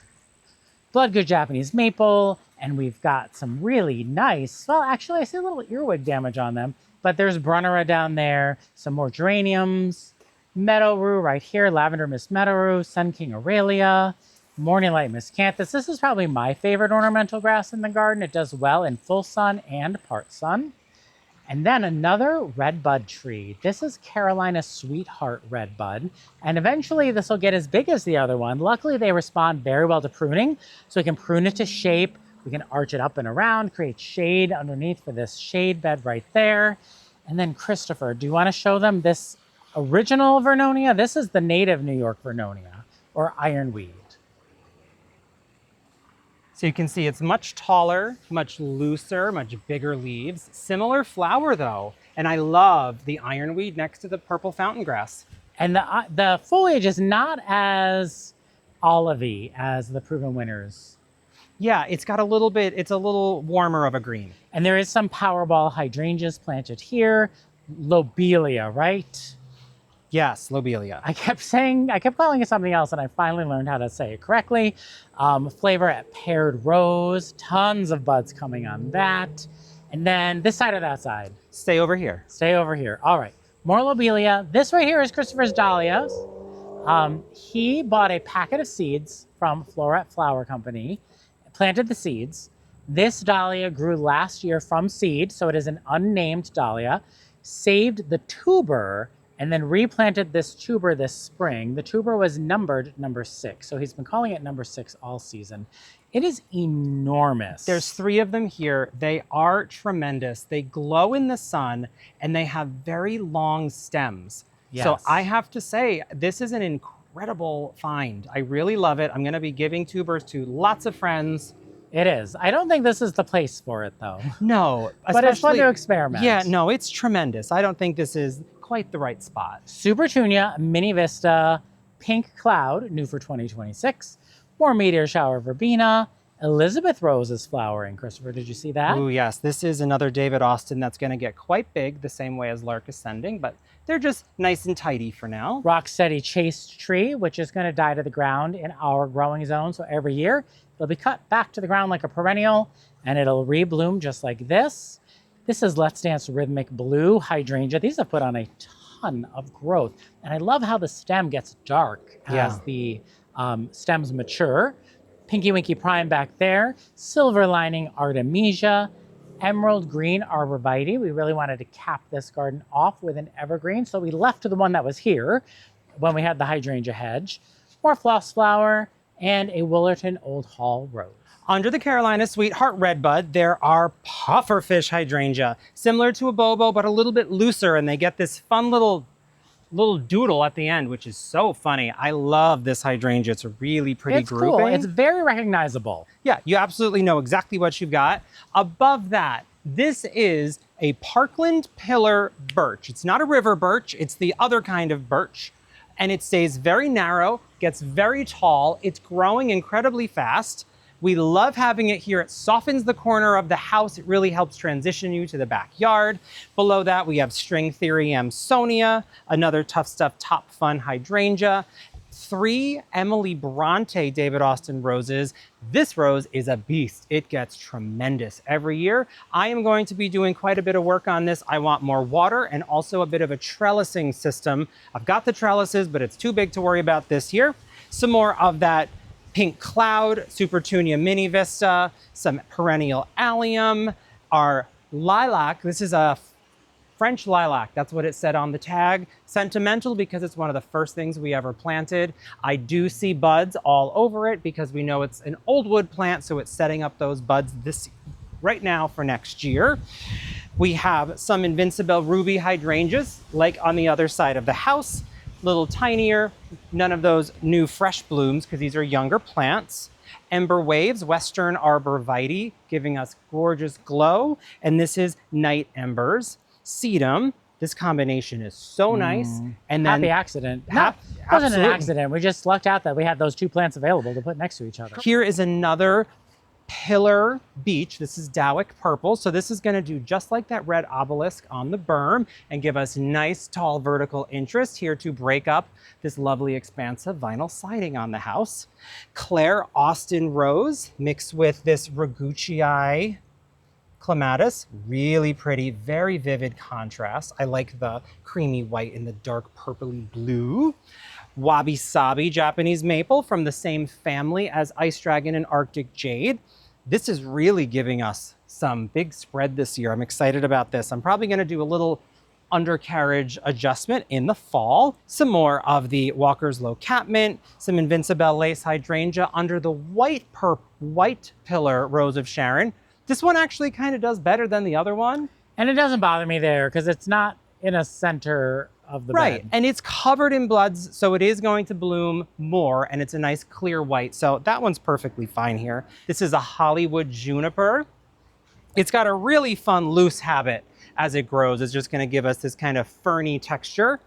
Bloodgood Japanese Maple, and we've got some really nice, well, actually, I see a little earwig damage on them, but there's brunnera down there, some more geraniums, meadow rue right here, lavender Miss Meadow Rue, Sun King Aurelia, Morning Light Miscanthus. This is probably my favorite ornamental grass in the garden. It does well in full sun and part sun. And then another redbud tree. This is Carolina Sweetheart redbud. And eventually this will get as big as the other one. Luckily they respond very well to pruning. So we can prune it to shape. We can arch it up and around, create shade underneath for this shade bed right there. And then Christopher, do you want to show them this original Vernonia? This is the native New York Vernonia, or ironweed. So you can see it's much taller, much looser, much bigger leaves. Similar flower though. And I love the ironweed next to the purple fountain grass. And the foliage is not as olivey as the Proven Winners. Yeah, it's got a little bit, it's a little warmer of a green. And there is some Powerball hydrangeas planted here. Lobelia, right? Yes, lobelia. I kept calling it something else, and I finally learned how to say it correctly. Flavor at Paired Rose, tons of buds coming on that. And then this side or that side? Stay over here. Stay over here. All right, more lobelia. This right here is Christopher's dahlias. He bought a packet of seeds from Floret Flower Company, planted the seeds. This dahlia grew last year from seed, so it is an unnamed dahlia, saved the tuber, and then replanted this tuber this spring. The tuber was numbered number 6, so he's been calling it number 6 all season. It is enormous. There's 3 of them here. They are tremendous. They glow in the sun, and they have very long stems. Yes. So I have to say, this is an incredible find. I really love it. I'm gonna be giving tubers to lots of friends. It is. I don't think this is the place for it though. No, but it's fun to experiment. Yeah, no, it's tremendous. I don't think this is quite the right spot. Supertunia Mini Vista Pink Cloud, new for 2026. More meteor shower verbena. Elizabeth rose is flowering. Christopher, did you see that? Ooh, yes. This is another David Austin that's going to get quite big, the same way as Lark Ascending, but they're just nice and tidy for now. Rocksteady chaste tree, which is going to die to the ground in our growing zone. So every year it'll be cut back to the ground like a perennial, and it'll rebloom just like this. This is Let's Dance Rhythmic Blue Hydrangea. These have put on a ton of growth, and I love how the stem gets dark as the stems mature. Pinky Winky Prime back there, silver lining Artemisia, emerald green arborvitae. We really wanted to cap this garden off with an evergreen, so we left to the one that was here when we had the hydrangea hedge. More floss flower, and a Willerton Old Hall rose. Under the Carolina Sweetheart Redbud, there are pufferfish hydrangea, similar to a Bobo, but a little bit looser, and they get this fun little doodle at the end, which is so funny. I love this hydrangea. It's a really pretty grouping. Cool. It's very recognizable. Yeah, you absolutely know exactly what you've got. Above that, this is a Parkland pillar birch. It's not a river birch, it's the other kind of birch. And it stays very narrow, gets very tall. It's growing incredibly fast. We love having it here. It softens the corner of the house. It really helps transition you to the backyard. Below that, we have String Theory Amsonia, another Tough Stuff Top Fun hydrangea, 3 Emily Bronte David Austin roses. This rose is a beast. It gets tremendous every year. I am going to be doing quite a bit of work on this. I want more water and also a bit of a trellising system. I've got the trellises, but it's too big to worry about this year. Some more of that Pink Cloud, Supertunia Mini Vista, some Perennial allium, our lilac. This is a French lilac. That's what it said on the tag. Sentimental because it's one of the first things we ever planted. I do see buds all over it because we know it's an old wood plant, so it's setting up those buds right now for next year. We have some Invincibelle Ruby hydrangeas, like on the other side of the house. Little tinier, none of those new fresh blooms because these are younger plants. Ember Waves, Western Arborvitae, giving us gorgeous glow. And this is Night Embers. Sedum, this combination is so nice. And then happy accident. It wasn't an accident. We just lucked out that we had those two plants available to put next to each other. Here is another pillar beech. This is Dowick Purple. So this is going to do just like that red obelisk on the berm and give us nice tall vertical interest here to break up this lovely expansive vinyl siding on the house. Claire Austin Rose mixed with this Ragucci clematis. Really pretty, very vivid contrast. I like the creamy white and the dark purpley blue. Wabi Sabi Japanese maple from the same family as Ice Dragon and Arctic Jade. This is really giving us some big spread this year. I'm excited about this. I'm probably going to do a little undercarriage adjustment in the fall. Some more of the Walker's Low Catmint, some Invincibelle Lace Hydrangea under the white pillar Rose of Sharon. This one actually kind of does better than the other one. And it doesn't bother me there because it's not in a center of the right bed. And it's covered in buds, so it is going to bloom more, and it's a nice clear white, so that one's perfectly fine here. This is a Hollywood juniper. It's got a really fun loose habit as it grows. It's just going to give us this kind of ferny texture.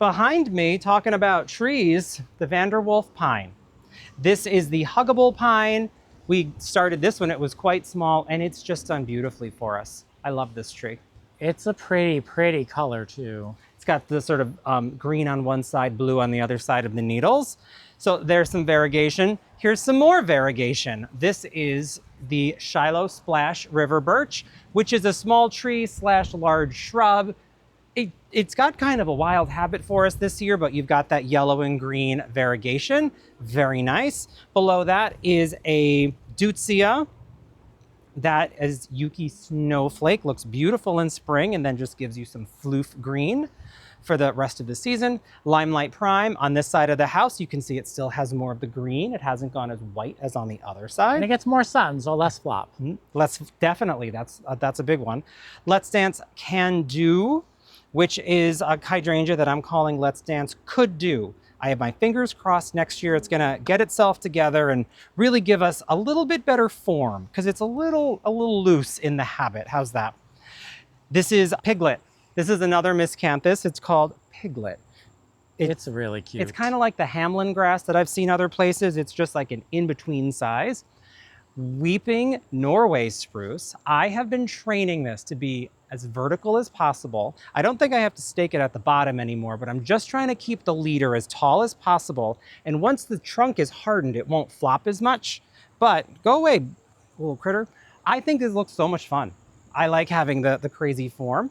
Behind me, talking about trees, the Vanderwolf pine. This is the huggable pine. We started this when it was quite small, and it's just done beautifully for us. I love this tree. It's a pretty, pretty color too. It's got the sort of green on one side, blue on the other side of the needles. So there's some variegation. Here's some more variegation. This is the Shiloh Splash River Birch, which is a small tree / large shrub. It's got kind of a wild habit for us this year, but you've got that yellow and green variegation. Very nice. Below that is a Deutzia. That is Yuki Snowflake, looks beautiful in spring and then just gives you some floof green for the rest of the season. Limelight Prime on this side of the house, you can see it still has more of the green. It hasn't gone as white as on the other side. And it gets more sun, so less flop. Definitely, that's a big one. Let's Dance Can Do, which is a hydrangea that I'm calling Let's Dance Could Do. I have my fingers crossed next year it's gonna get itself together and really give us a little bit better form because it's a little loose in the habit. How's that? This is Piglet. This is another miscanthus. It's called Piglet. It's really cute. It's kind of like the Hamlin grass that I've seen other places. It's just like an in-between size. Weeping Norway spruce. I have been training this to be as vertical as possible. I don't think I have to stake it at the bottom anymore, but I'm just trying to keep the leader as tall as possible. And once the trunk is hardened, it won't flop as much. But go away, little critter. I think this looks so much fun. I like having the crazy form.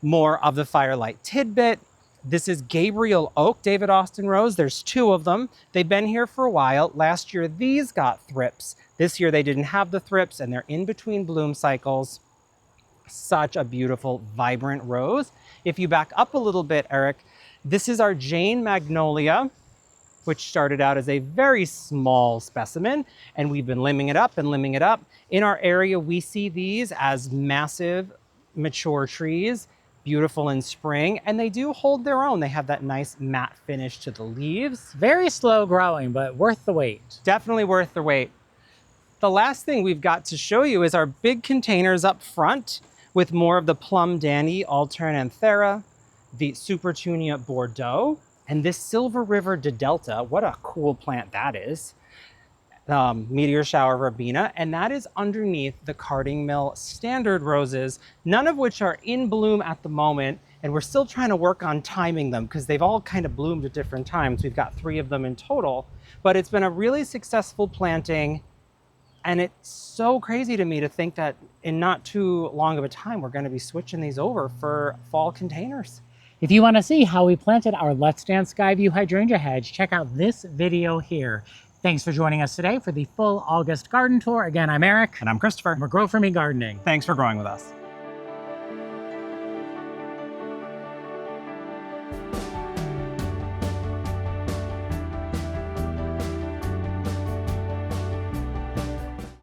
More of the Firelight tidbit. This is Gabriel Oak, David Austin Rose. There's 2 of them. They've been here for a while. Last year, these got thrips. This year, they didn't have the thrips, and they're in between bloom cycles. Such a beautiful, vibrant rose. If you back up a little bit, Eric, this is our Jane Magnolia, which started out as a very small specimen, and we've been limbing it up and limbing it up. In our area, we see these as massive, mature trees, beautiful in spring, and they do hold their own. They have that nice matte finish to the leaves. Very slow growing, but worth the wait. Definitely worth the wait. The last thing we've got to show you is our big containers up front with more of the Plum Dandy alternanthera, the Supertunia Bordeaux, and this Silver River de Delta. What a cool plant that is. Meteor Shower Verbena, and that is underneath the Carding Mill standard roses, none of which are in bloom at the moment, and we're still trying to work on timing them because they've all kind of bloomed at different times. We've got 3 of them in total, but it's been a really successful planting, and it's so crazy to me to think that in not too long of a time, we're going to be switching these over for fall containers. If you want to see how we planted our Let's Dance Skyview hydrangea hedge, check out this video here. Thanks for joining us today for the full August garden tour. Again, I'm Eric. And I'm Christopher. And we're Grow For Me Gardening. Thanks for growing with us.